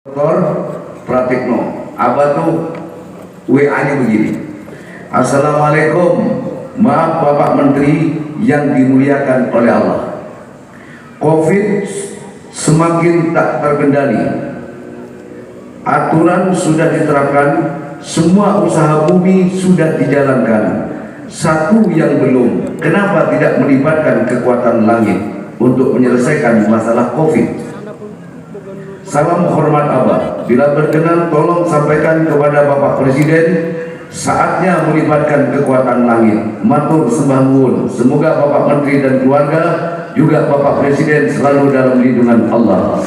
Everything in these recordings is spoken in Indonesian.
Dr. Pratikno, Abah tuh WA-nya begini. Assalamualaikum, maaf Bapak Menteri yang dimuliakan oleh Allah. COVID semakin tak terkendali. Aturan sudah diterapkan, semua usaha bumi sudah dijalankan. Satu yang belum, kenapa tidak melibatkan kekuatan langit untuk menyelesaikan masalah COVID? Salam hormat Abah. Bila berkenan tolong sampaikan kepada Bapak Presiden, saatnya melibatkan kekuatan langit. Matur sembah nuwun. Semoga Bapak Menteri dan keluarga juga Bapak Presiden selalu dalam lindungan Allah.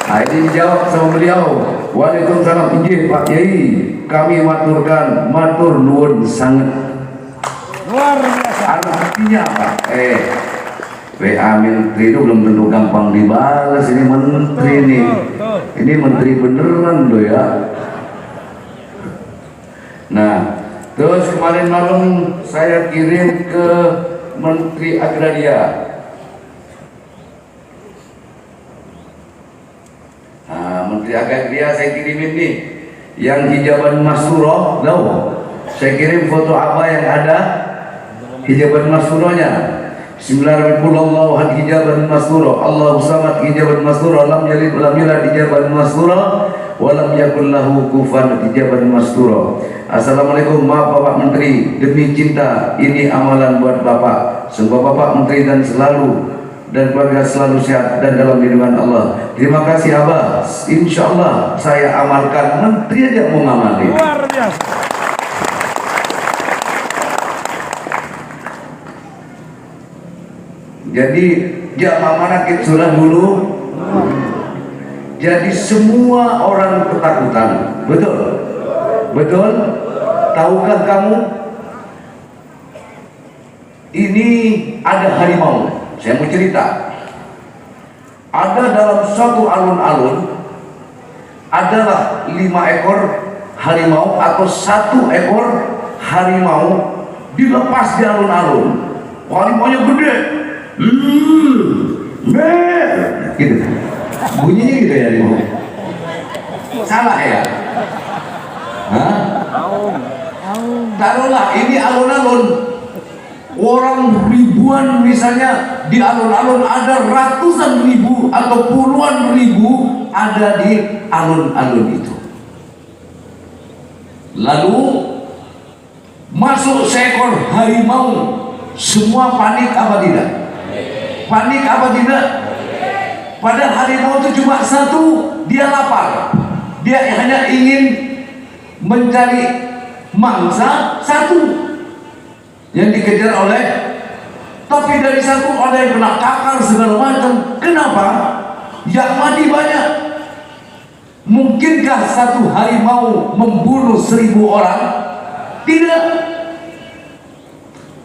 Nah, ini dijawab sama beliau. Waalaikumsalam. Injih Pak Yai, kami maturkan matur nuwun sangat. Luar biasa. Artinya apa? WA Menteri itu belum tentu gampang dibalas. Ini menteri nih, ini menteri beneran loh ya. Nah, terus kemarin malam saya kirim ke Menteri Agraria. Nah, Menteri Agraria saya kirimin nih, yang hijaban Masuro, tahu? Saya kirim foto apa yang ada hijaban Masuronya. Bismillahirrahmanirrahim. Hijaban mastura, Allahu samad hijaban mastura, lam yalid walam yulad hijaban mastura, walam yakul lahu kufuwan hijaban mastura. Assalamualaikum, maaf Bapak Menteri, demi cinta ini amalan buat Bapak. Semoga Bapak Menteri dan keluarga selalu sehat dan dalam lindungan Allah. Terima kasih Abah. Insya Allah saya amalkan. Menteri aja mau ngamalin. Luar biasa. Jadi jamaah manakib surah dulu. Jadi semua orang ketakutan. Betul? Betul? Tahukah kamu? Ini ada harimau. Saya mau cerita. Ada dalam suatu alun-alun adalah 5 ekor harimau atau 1 ekor harimau dilepas di alun-alun. Harimaunya gede. Gitu. Bunyinya gitu ya harimau. Salah ya? Hah? Taruhlah ini alun-alun. Orang ribuan misalnya di alun-alun, ada ratusan ribu atau puluhan ribu ada di alun-alun itu. Lalu masuk seekor harimau, semua panik apa tidak? Panik apa tidak? Padahal harimau itu cuma 1, dia lapar, dia hanya ingin mencari mangsa 1 yang dikejar oleh, tapi dari 1 ada yang kena cakar segala macam. Kenapa? Yang mati banyak. Mungkinkah 1 harimau membunuh 1000 orang? Tidak.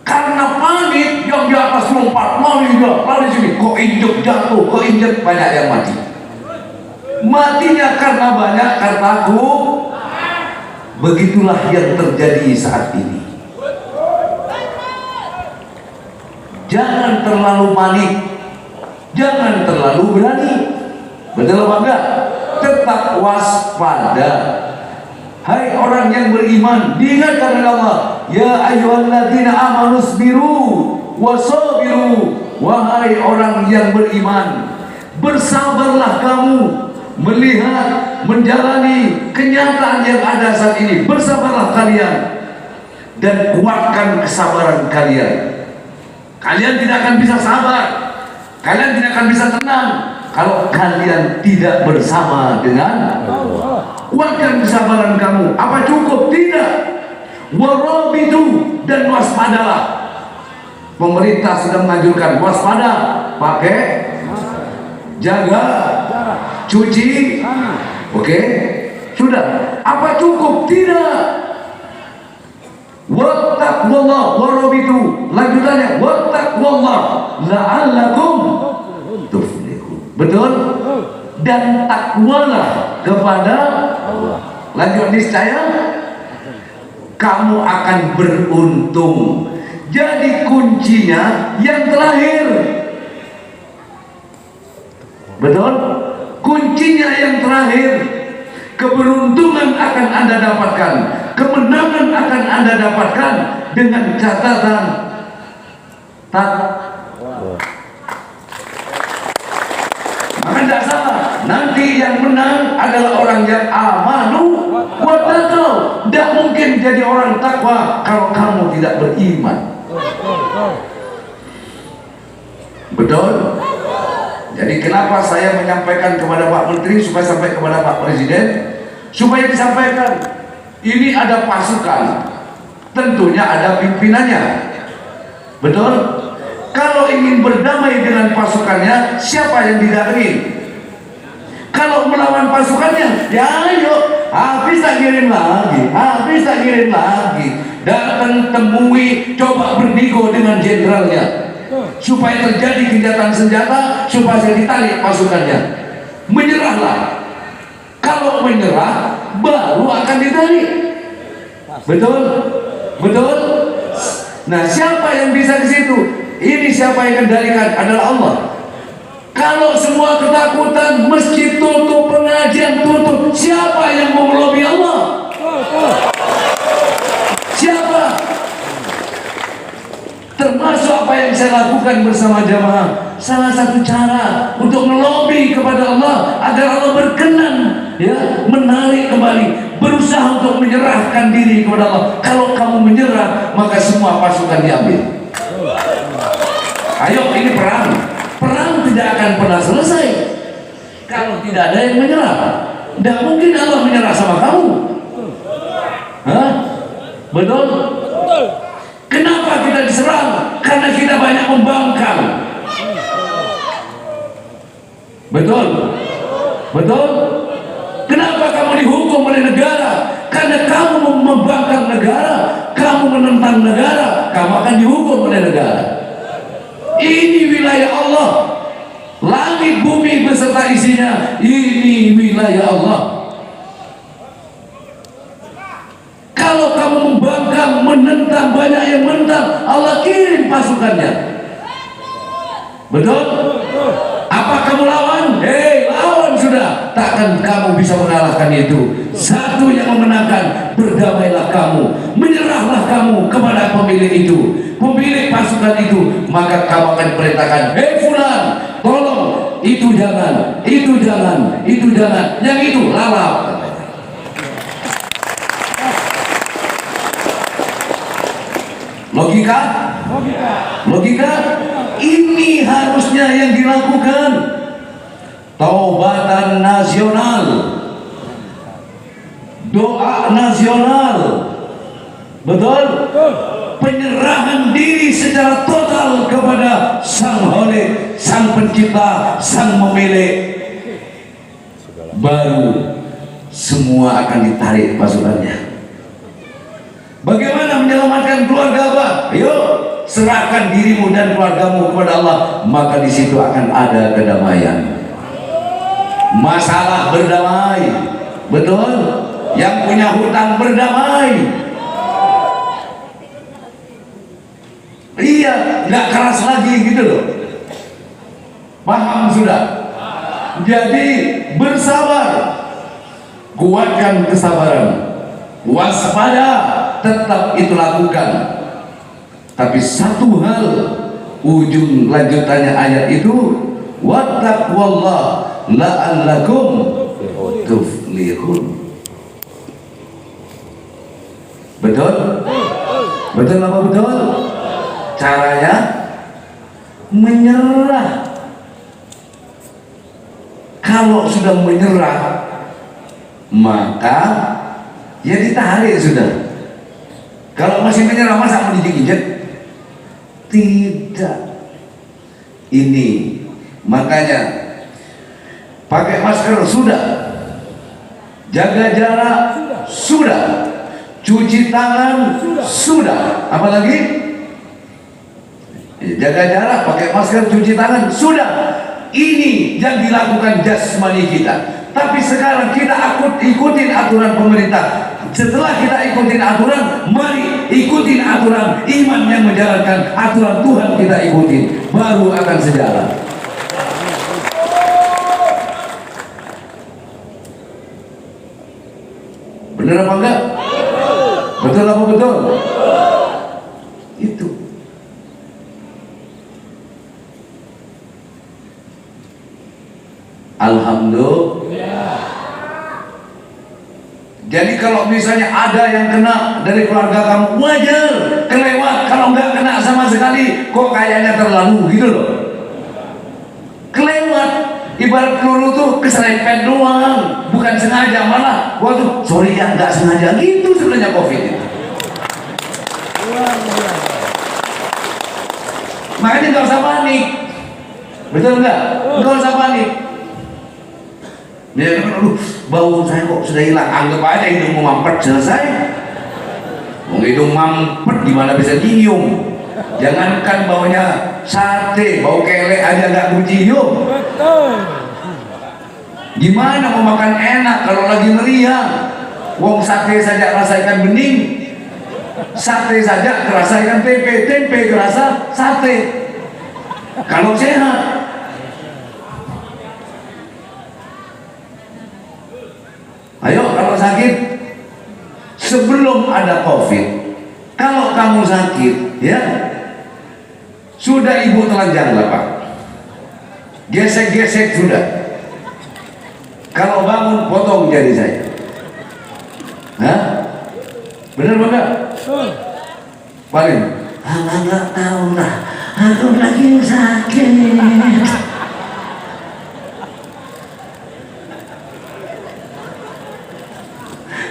Karena panik, yang di atas lompat, lari sini, kok injek jatuh, kok injek, banyak yang mati. Matinya karena banyak, karena takut. Begitulah yang terjadi saat ini. Jangan terlalu panik, jangan terlalu berani. Betul apa enggak? Tetap waspada. Hai orang yang beriman, diingatkan oleh Allah, ya ayyuhalladzina amanu sabiru wasabiru. Wahai orang yang beriman, bersabarlah kamu melihat, menjalani kenyataan yang ada saat ini. Bersabarlah kalian dan kuatkan kesabaran kalian. Kalian tidak akan bisa sabar, kalian tidak akan bisa tenang kalau kalian tidak bersama dengan Allah. Kuatkan kesabaran kamu. Apa cukup? Tidak. Warabitu, dan waspadalah. Pemerintah sudah menganjurkan waspada, pakai, jaga, cuci. Oke, sudah. Apa cukup? Tidak. Wattaqullah warabitu. Lanjutannya wattaqullah la'allakum tuflihun. Betul? Dan takwalah kepada Allah. Lanjut, niscaya kamu akan beruntung. Jadi kuncinya yang terakhir. Betul? Kunci terakhir, keberuntungan akan Anda dapatkan, kemenangan akan Anda dapatkan dengan catatan maka tidak salah, nanti yang menang adalah orang yang amanu wa taqaw. Tidak mungkin jadi orang takwa kalau kamu tidak beriman. Betul? Jadi kenapa saya menyampaikan kepada Pak Menteri supaya sampai kepada Pak Presiden, supaya disampaikan ini ada pasukan, tentunya ada pimpinannya. Betul? Kalau ingin berdamai dengan pasukannya, siapa yang didatengin? Kalau melawan pasukannya, ya ayo, habis tak kirim lagi, habis tak kirim lagi. Datang temui, coba bernego dengan jenderalnya, supaya terjadi gencatan senjata, supaya ditarik pasukannya. Menyerahlah. Kalau menyerah, baru akan ditarik. Betul? Betul? Nah, siapa yang bisa di situ? Ini siapa yang kendalikan? Adalah Allah. Kalau semua ketakutan, masjid tutup, pengajian tutup, siapa yang mau melobi Allah? Siapa? Termasuk apa yang saya lakukan bersama jamaah, salah satu cara untuk melobi kepada Allah agar Allah berkenan, ya, menarik kembali, berusaha untuk menyerahkan diri kepada Allah. Kalau kamu menyerah, maka semua pasukan diambil. Ayo, ini perang. Perang tidak akan pernah selesai kalau tidak ada yang menyerah. Tidak mungkin Allah menyerah sama kamu. Hah? Betul? Kenapa kita diserang? Karena kita banyak membangkang. Betul? Betul? Kenapa kamu dihukum oleh negara? Karena kamu membangkang negara, kamu menentang negara, kamu akan dihukum oleh negara. Ini wilayah Allah, langit bumi beserta isinya, ini wilayah Allah. Kalau kamu membangkang, menentang, banyak yang menentang, Allah kirim pasukannya. Betul? Apa kamu lawan? Hei, lawan sudah. Takkan kamu bisa mengalahkan itu. Satu yang memenangkan, berdamailah kamu, menyerahlah kamu kepada pemilik itu, pemilik pasukan itu. Maka kamu akan perintahkan, hei fulan, tolong, itu jangan, itu jangan, itu jangan, yang itu lalap. Logika? Logika? Ini harusnya yang dilakukan. Taubatan nasional, doa nasional. Betul? Penyerahan diri secara total kepada Sang Holik, Sang Pencipta, Sang Pemilik. Baru semua akan ditarik pasukannya. Bagaimana menyelamatkan keluarga Abah? Ayo, serahkan dirimu dan keluargamu kepada Allah, maka di situ akan ada kedamaian. Masalah berdamai, betul? Yang punya hutang berdamai. Iya, nggak keras lagi gitu loh. Paham sudah? Jadi bersabar, kuatkan kesabaran, waspada, tetap itu lakukan. Tapi satu hal, ujung lanjutannya ayat itu, wattaqwallah la'allakum tuflihun. Betul? Betul apa betul? Caranya menyerah. Kalau sudah menyerah, maka ya ditarik sudah. Kalau masih menyerah, masa mau dijinjit? Tidak. Ini makanya pakai masker sudah, jaga jarak sudah, cuci tangan sudah, apalagi jaga jarak, pakai masker, cuci tangan sudah. Ini yang dilakukan jasmani kita. Tapi sekarang kita ikutin aturan pemerintah. Setelah kita ikutin aturan, mari ikutin aturan iman yang menjalankan aturan Tuhan, kita ikutin, baru akan sejalan. Benar apa enggak? Betul apa betul? Itu. Alhamdulillah. Jadi kalau misalnya ada yang kena dari keluarga kamu, wajar, kelewat. Kalau enggak kena sama sekali, kok kayaknya terlalu gitu loh. Kelewat. Ibarat peluru tuh keserempet doang, bukan sengaja, malah waktu sorry ya nggak sengaja gitu sebenarnya COVID itu. Makanya nggak usah panik, betul nggak? Nggak usah panik. Dia kan, aduh, bau saya kok sudah hilang. Anggap aja hidung mampet selesai. Mau hidung mampet gimana bisa nyium? Jangankan baunya sate, bau kelek aja nggak mencium. Betul. Gimana mau makan enak kalau lagi meriang? Wong sate saja rasa ikan bening, sate saja kerasa ikan tempe, tempe kerasa sate. Kalau sehat. Ayo kalau sakit, sebelum ada COVID, kalau kamu sakit, ya sudah ibu telanjang lah Pak, gesek-gesek sudah. Kalau bangun potong jari saya. Hah? Benar enggak? Paling. Enggak tahu lah. Aku lagi sakit.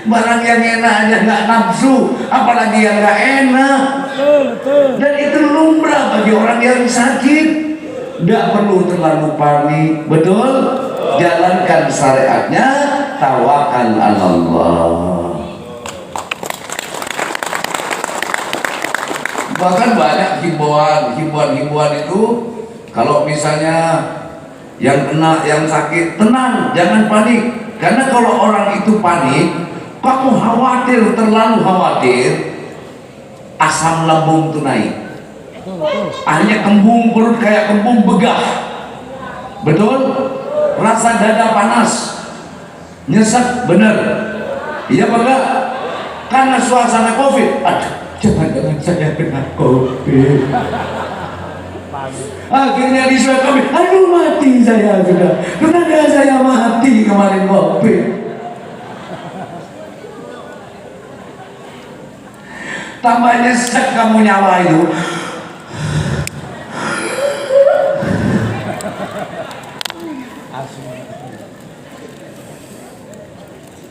Barang yang enak aja nggak nafsu, apalagi yang nggak enak. Dan itu lumrah bagi orang yang sakit. Nggak perlu terlalu panik, betul? Jalankan syariatnya, tawakal Allah. Bahkan banyak himbauan itu, kalau misalnya yang kena, yang sakit, tenang, jangan panik. Karena kalau orang itu panik, kamu khawatir, terlalu khawatir, asam lambung itu naik. Akhirnya kembung perut kayak kembung begah. Betul? Rasa dada panas, nyesek, bener. Iya apa enggak? Karena suasana COVID. Aduh, jangan-jangan saya kena COVID. Akhirnya di swab COVID, aduh mati saya sudah. Kenapa saya mati kemarin COVID? Tambah nyesek kamu nyawa itu.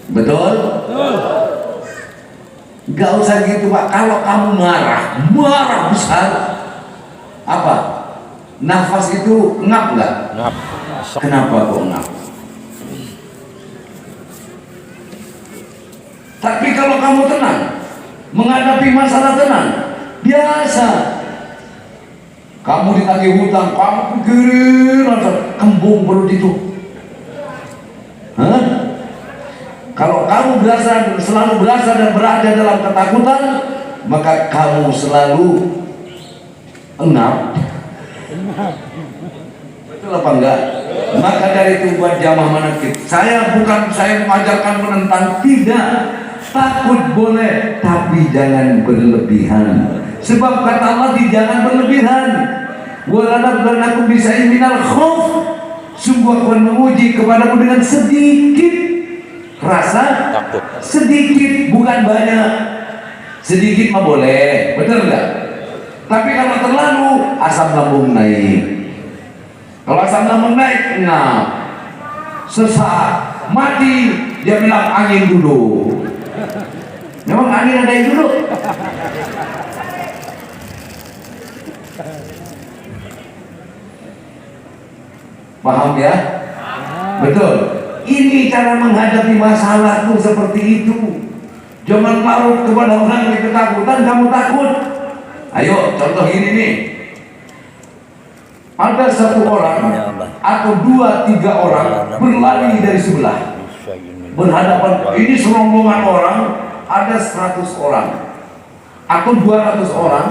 Betul? Gak usah gitu Pak. Kalau kamu marah besar, apa? Nafas itu ngap nggak? Ngap. Kenapa kok ngap? Tapi kalau kamu tenang, menghadapi masalah tenang, biasa. Kamu ditagih hutang, kamu pikirin rasa kembung perut itu. Hah? Kalau kamu selalu berasa dan berada dalam ketakutan, maka kamu selalu engap. Betul apa enggak? Maka dari itu buat jamaah manakib, saya mengajarkan menentang, tidak. Takut boleh, tapi jangan berlebihan. Sebab kata Allah, jangan berlebihan. Waladabluwannakum bisyai'in minal khauf. Sungguh akan menguji kepadamu dengan sedikit rasa takut. Sedikit, bukan banyak. Sedikit mah boleh, betul enggak? Tapi kalau terlalu, asam lambung naik. Kalau asam lambung naik, ngap, sesak, mati. Dia bilang angin duduk. Memang angin ada yang duduk. Paham ya? Betul. Ini cara menghadapi masalah tuh seperti itu. Jangan larut kepada orang yang ketakutan, kamu takut. Ayo, contoh ini nih. Ada satu orang atau 2-3 orang berlari dari sebelah, berhadapan. Ini serombongan orang, ada 100 orang atau 200 orang.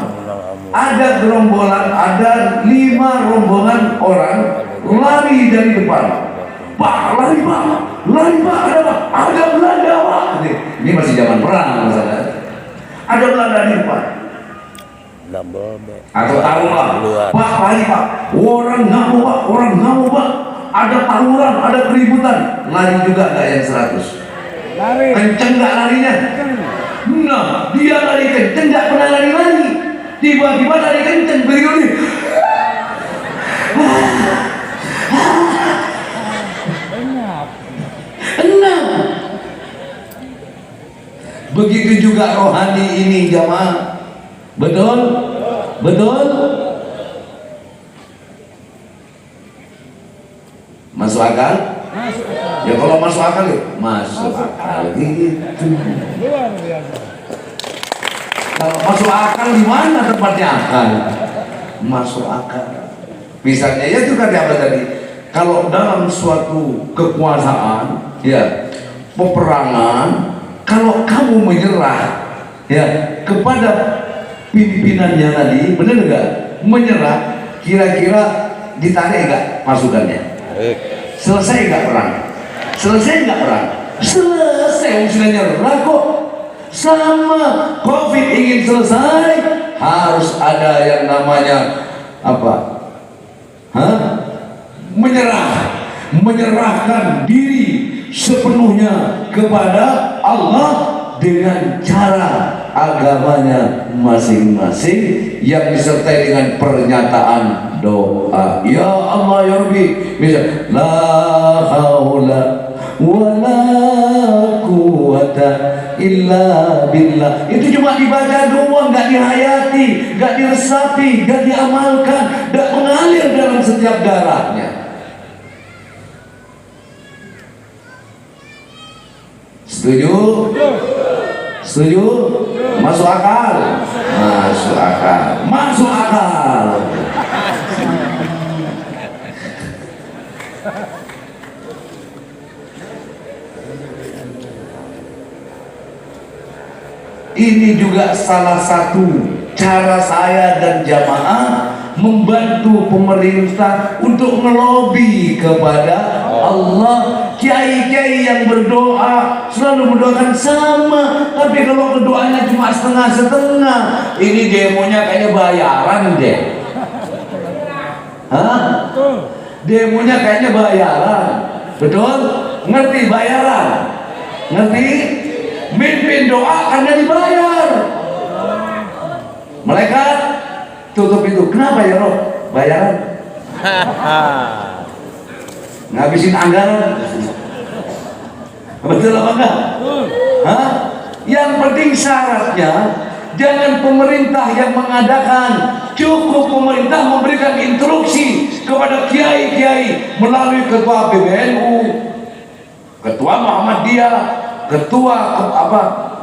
Ada gerombolan, ada 5 rombongan orang lari dari depan. Pak, lari pak, ada Belanda pak. Ini masih zaman perang misalnya. Ada Belanda di depan. Atau taruhlah, Pak Hari Pak, orang ngamuk Pak, orang ngamuk Pak. Ada tawuran, ada keributan. Lari juga nggak yang 100? Lari. Kenceng nggak larinya? Nah, dia lari kenceng nggak pernah lari-lari. Tiba-tiba lari kenceng begini. Enam. Begitu juga rohani ini jamaah. Betul? Betul? Masuk akal? Ya kalau masuk akal ya masuk akal gitu. Luar biasa. Kalau masuk akal di mana tempatnya akal? Masuk akal. Misalnya ya itu kan apa tadi? Kalau dalam suatu kekuasaan, ya peperangan, kalau kamu menyerah, ya kepada pimpinannya tadi, benar nggak? Menyerah, kira-kira ditarik nggak pasukannya? Selesai nggak perang? Selesai nggak perang? Selesai, sudah nyerah kok. Sama COVID ingin selesai, harus ada yang namanya apa? Menyerahkan diri sepenuhnya kepada Allah dengan cara agamanya masing-masing yang disertai dengan pernyataan doa. Ya Allah ya Rabbi, misal la haula wala quwata illa billah. Itu cuma dibaca doang, nggak dihayati, nggak diresapi, nggak diamalkan, nggak mengalir dalam setiap darahnya. Setuju? Setuju? Masuk akal? Masuk akal. Masuk akal. Ini juga salah satu cara saya dan jamaah membantu pemerintah untuk melobi kepada Allah. Kiai-kiai yang berdoa selalu mendoakan sama, tapi kalau doanya cuma setengah-setengah, ini demonya kayaknya bayaran deh. Hah? Demonya kayaknya bayaran. Betul? Ngerti bayaran? Ngerti? Mimpin doa karena dibayar. Malaikat tutup itu. Kenapa ya Rob? Bayaran? Ngabisin anggaran. Betul apa enggak? Hah? Yang penting syaratnya jangan pemerintah yang mengadakan, cukup pemerintah memberikan instruksi kepada kiai-kiai melalui ketua PBNU, ketua Muhammadiyah, ketua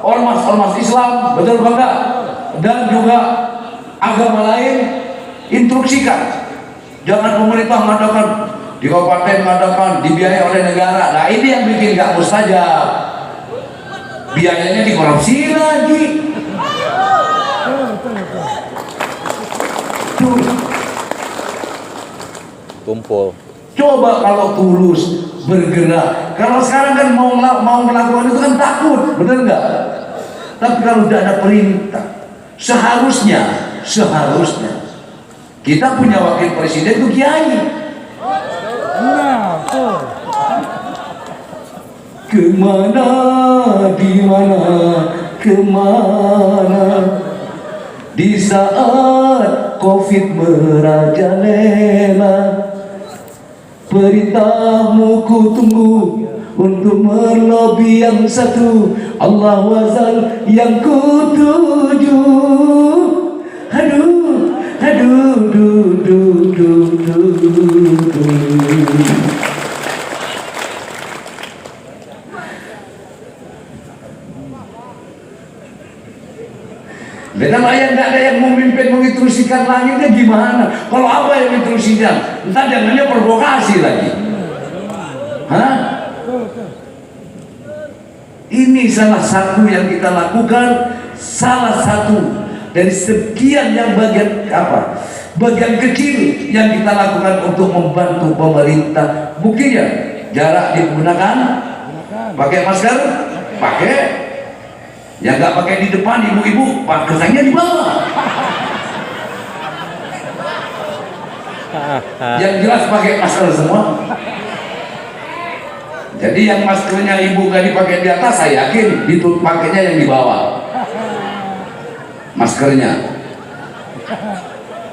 ormas Islam, betul apa enggak? Dan juga agama lain, instruksikan. Jangan pemerintah mengadakan di kabupaten, mengadakan dibiayai oleh negara. Nah ini yang bikin nggak mustajab. Biayanya dikorupsi lagi. Tumpul. Coba kalau tulus bergerak. Kalau sekarang kan mau melakukan itu kan takut, benar nggak? Tapi kalau tidak ada perintah, seharusnya kita punya wakil presiden itu kiai. Kemana, dimana, kemana di saat COVID merajalela, perintahmu ku tunggu untuk melobi yang satu, Allah wazal yang ku tuju. Aduh, aduh, du, du, du, du, du. Karena ayah nggak ada yang memimpin menginstruksikan langitnya gimana? Kalau apa yang menginstruksinya? Entah jangannya provokasi lagi. Hah? Ini salah satu yang kita lakukan, salah satu dari sekian yang bagian kecil yang kita lakukan untuk membantu pemerintah. Buktinya jarak digunakan, pakai masker, pakai Yang nggak pakai di depan ibu-ibu, pakaiannya di bawah. Yang jelas pakai masker semua. Jadi yang maskernya ibu nggak dipakai di atas, saya yakin itu pakainya yang di bawah. Maskernya.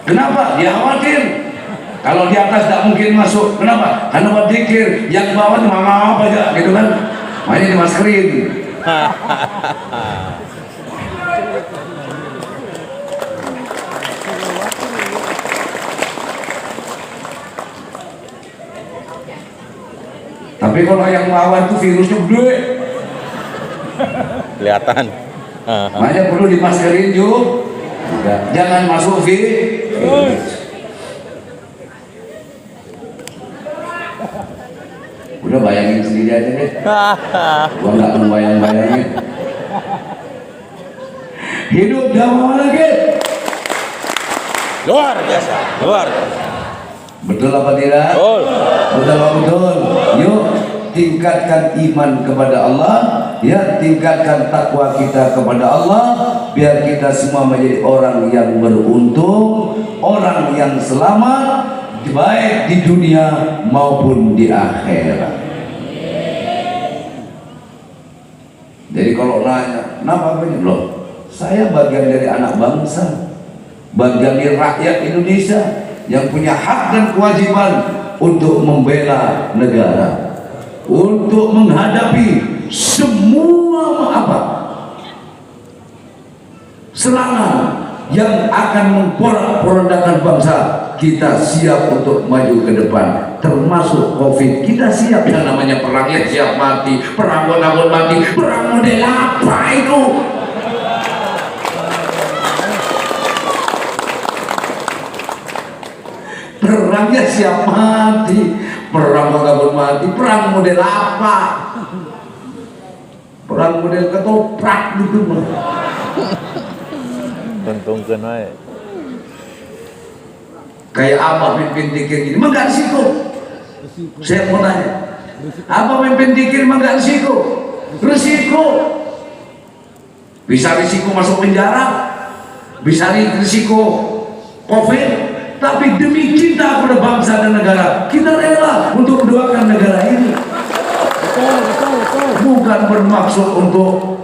Kenapa? Dia khawatir. Kalau di atas tidak mungkin masuk. Kenapa? Karena buat dikir. Yang bawah itu apa aja, gitu kan? Makanya dimaskerin. Tapi kalau yang lawan itu virusnya gede. Kelihatan. Makanya perlu dimaskerin juga. Jangan masuk virus. Udah bayangin sendiri aja deh. Gua nggak mau bayang-bayangin. Hidup zaman lagi. Luar biasa. Luar. Betul apa tidak? Betul. Betul apa betul? Yuk tingkatkan iman kepada Allah, ya tingkatkan takwa kita kepada Allah, biar kita semua menjadi orang yang beruntung, orang yang selamat, baik di dunia maupun di akhirat. Jadi kalau nanya, kenapa begini? Loh, saya bagian dari anak bangsa, bagian dari rakyat Indonesia yang punya hak dan kewajiban untuk membela negara, untuk menghadapi semua serangan yang akan memporak-porandakan bangsa. Kita siap untuk maju ke depan, termasuk COVID. Kita siap. Yang namanya perang ya siap mati, perang gon mati, perang model apa itu? Perangnya siap mati, perang gon mati, perang model apa? Perang model ketoprak gitu mah. Untungkan wae. Kayak apa pimpin dikir gini, emang gak risiko? Saya mau tanya, apa pimpin dikir emang gak risiko? Risiko. Bisa risiko masuk penjara, bisa risiko COVID, tapi demi cinta pada bangsa dan negara, kita rela untuk mendoakan negara ini. Bukan bermaksud untuk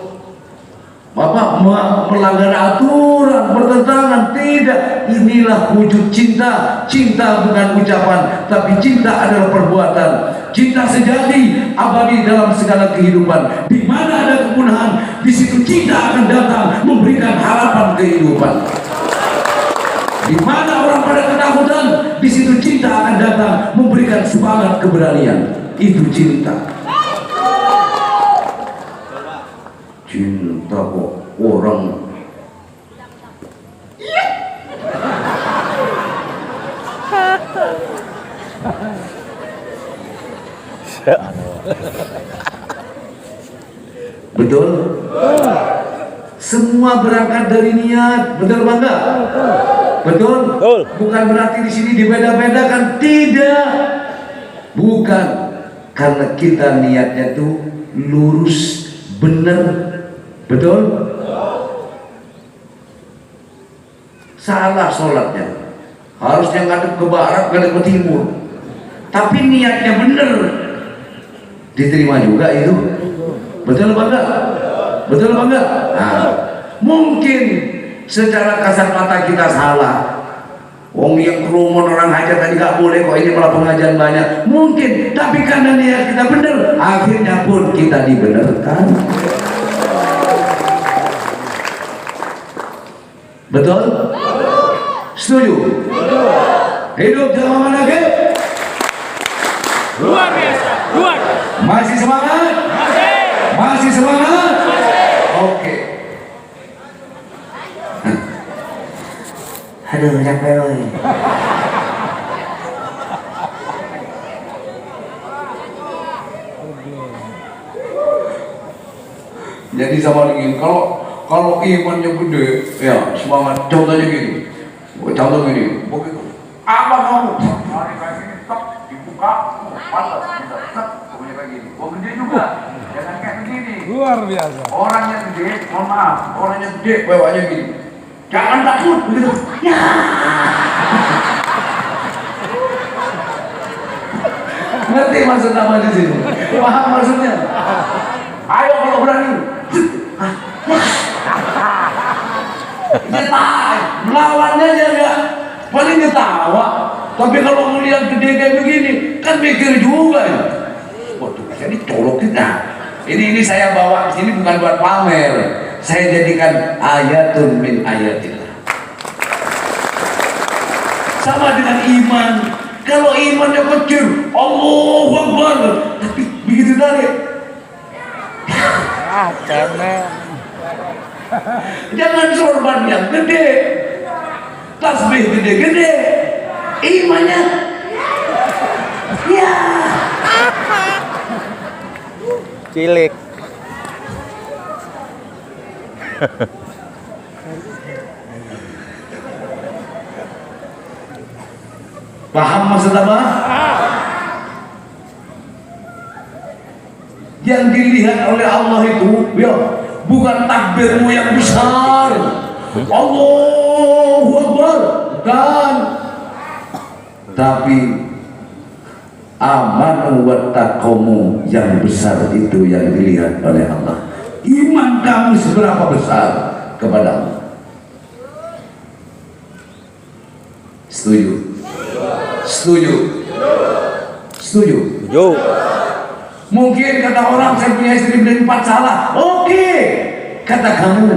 melanggar aturan, bertentangan, tidak. Inilah wujud cinta. Cinta bukan ucapan, tapi cinta adalah perbuatan. Cinta sejati, abadi dalam segala kehidupan. Di mana ada kepunahan, di situ cinta akan datang memberikan harapan kehidupan. Di mana orang pada ketakutan, di situ cinta akan datang memberikan semangat keberanian. Itu cinta. Cinta kok orang betul? Semua berangkat dari niat, betul bangga? Betul? Betul. Bukan berarti di sini dibeda-bedakan, tidak. Bukan, karena kita niatnya tuh lurus, benar. Betul? Salah sholatnya, harusnya ngadep ke barat, ngadep ke timur, tapi niatnya benar, diterima juga itu. Betul apa enggak? Betul apa enggak? Nah, mungkin secara kasat mata kita salah. Wong yang kerumun orang hajat tadi gak boleh kok, ini malah pengajian banyak. Mungkin, tapi karena niat kita benar, akhirnya pun kita dibenarkan. Betul? Setuju? Hidup zaman lagi? Luar biasa. Luar. Masih semangat? Masih semangat? Oke. Aduh, capek loh. Jadi sama lagi, kalau imannya gede, ya semangat. Contohnya gini, contoh gini, begitu. Apa kamu? Hari kayak gini, dibuka, pantas, bisa, pokoknya kayak gini. Gede juga, jangan kayak begini. Luar biasa. Orangnya gede, mohon maaf, orangnya gede, bawanya gini. Jangan takut, begitu. Ya. Ngerti maksud nama di sini? Paham maksudnya? Ayo kalau berani. Dia melawannya aja enggak, paling ketawa. Tapi kalau melihat gede kayak begini, kan mikir juga ya. Waduh, jadi colok kita. Ini saya bawa ke sini bukan buat pamer. Saya jadikan ayatun min ayatillah. Sama dengan iman. Kalau imannya kecil, Allahu Akbar, tapi begitu tarik. Cemen. Jangan sorban yang gede, tasbih gede-gede, imannya ya Cilik. paham maksud apa? Yang dilihat oleh Allah itu ya bukan takbirmu yang besar, Allahu Akbar, bukan, tapi amanu wa taqwamu yang besar itu yang dilihat oleh Allah. Iman kamu seberapa besar kepada Allah? Setuju? Setuju? Setuju? Yo. Mungkin kata orang saya punya istri berempat salah. Oke, kata kamu.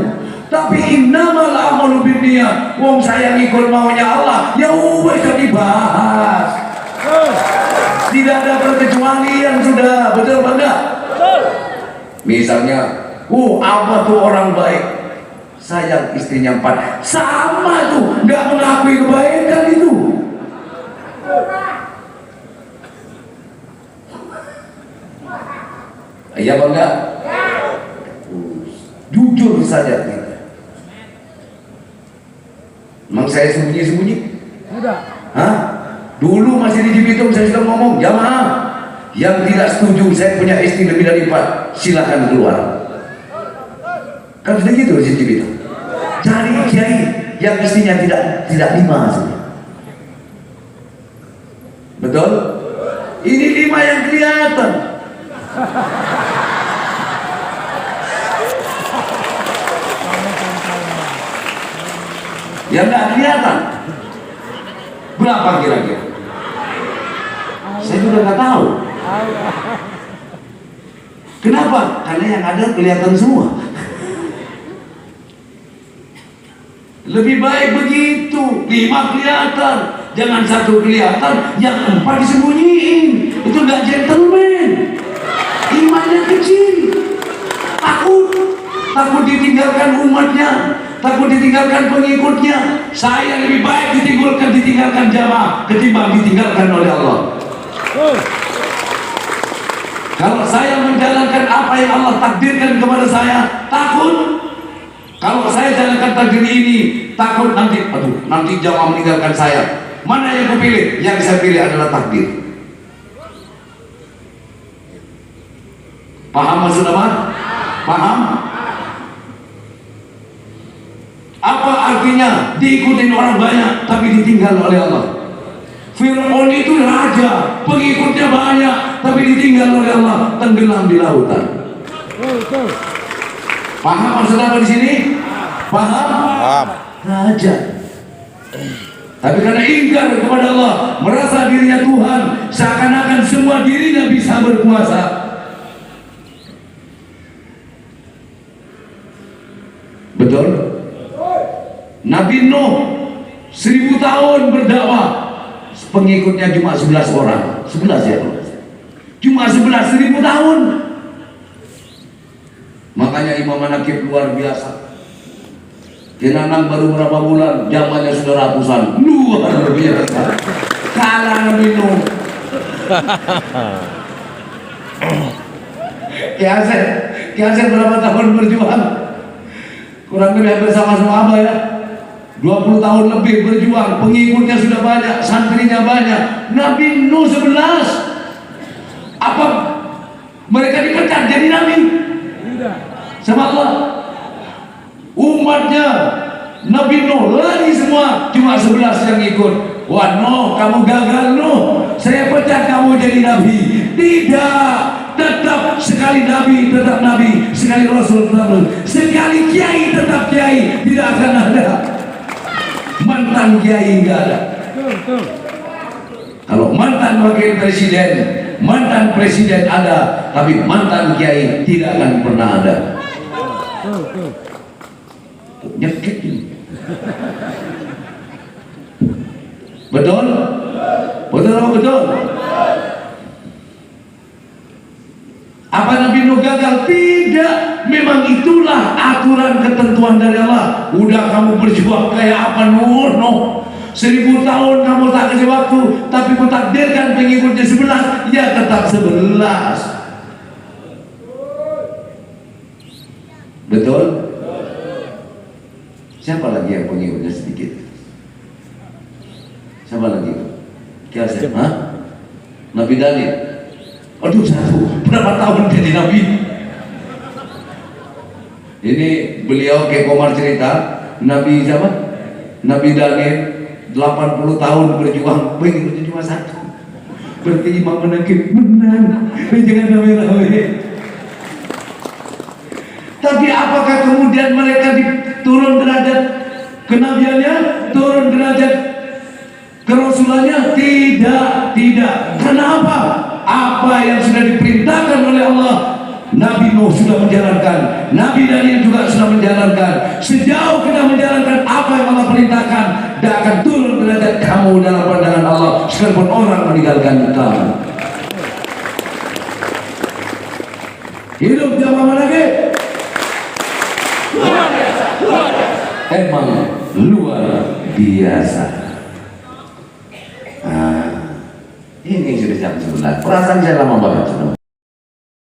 Tapi innamal amalu binniyat. Wong saya ngikut maunya Allah. Ya wes dibahas. Tidak ada perkecualian sudah, betul apa enggak? Misalnya, apa tuh orang baik? Sayang istrinya 4. Sama tuh, nggak mengakui kebaikan itu. Iya apa enggak? Jujur saja kita. Emang saya sembunyi-sembunyi? Tidak. Hah? Dulu masih di Cibitung saya sudah ngomong, jamaah yang tidak setuju saya punya istri lebih dari 4, silakan keluar. Kan sudah gitu di Cibitung. Cari kiai yang istrinya tidak 5 saja. Betul? Ini 5 yang kelihatan. Yang nggak kelihatan berapa kira-kira? Saya juga nggak tahu. Kenapa? Karena yang ada kelihatan semua. Lebih baik begitu, 5 kelihatan, jangan 1 kelihatan, yang 4 disembunyiin. Itu nggak gentleman. Imannya kecil, takut ditinggalkan umatnya, takut ditinggalkan pengikutnya. Saya lebih baik ditinggalkan jamaah ketimbang ditinggalkan oleh Allah. Kalau saya menjalankan apa yang Allah takdirkan kepada saya, takut. Kalau saya jalankan takdir ini, takut nanti jamaah meninggalkan saya. Mana yang kupilih? Yang saya pilih adalah takdir. Paham maksud apa? Paham? Apa artinya diikutin orang banyak tapi ditinggal oleh Allah? Fir'aun itu raja, pengikutnya banyak tapi ditinggal oleh Allah, tenggelam di lautan. Paham maksud apa di sini? Paham? Paham. Raja. Tapi karena ingkar kepada Allah, merasa dirinya Tuhan, seakan-akan semua dirinya bisa berkuasa. Betul? Nabi Nuh 1000 tahun berdakwah, pengikutnya cuma 11 orang. 11 ya? Cuma 11, 1000 tahun. Makanya Imam Manaqib luar biasa. Kenanang baru berapa bulan, zamannya sudah ratusan. Luar biasa. Kalah Nabi Nuh. Kiaser berapa tahun berjuang? Kurang lebih hampir sama-sama apa ya? 20 tahun lebih berjuang, pengikutnya sudah banyak, santrinya banyak. Nabi Nuh 11. Apa mereka dipecat jadi nabi? Tidak. sama Allah. Umatnya Nabi Nuh lari semua, cuma 11 yang ikut. Wah Nuh, kamu gagal Nuh, saya pecat kamu jadi nabi. Tidak, tetap sekali nabi tetap nabi, sekali rasul tetap rasul, sekali kiai tetap kiai. Tidak akan ada mantan kiai, enggak ada. Kalau mantan wakil presiden, mantan presiden ada, tapi mantan kiai tidak akan pernah ada. Nyekit ini. Betul? Betul apa betul? Apa Nabi Nuh gagal? Tidak. Memang itulah aturan ketentuan dari Allah. Udah kamu berjuang kayak apa Nuh? 1000 tahun kamu tak kasih waktu, tapi ku takdirkan pengikutnya 11, ya tetap 11. Betul? Siapa lagi yang pengikutnya sedikit? Siapa lagi? Kiasen, Nabi Daniel. Aduh, berapa tahun jadi nabi? Ini beliau ke Komar cerita, Nabi siapa? Nabi Daniel 80 tahun berjuang, pengikutnya cuma 1. Berarti imam menangkip menang. Jangan rame-rame. Tapi apakah kemudian mereka turun derajat kenabiannya, turun derajat kerasulannya? Tidak. Kenapa? Apa yang sudah diperintahkan oleh Allah, Nabi Nuh sudah menjalankan, Nabi Daniel juga sudah menjalankan. Sejauh kita menjalankan apa yang Allah perintahkan, tidak akan turun derajat kamu dalam pandangan Allah sekalipun orang meninggalkan kamu. Hidup zaman lagi. Emang luar biasa. Ini sudah jam 11. Perasaan saya lama banget.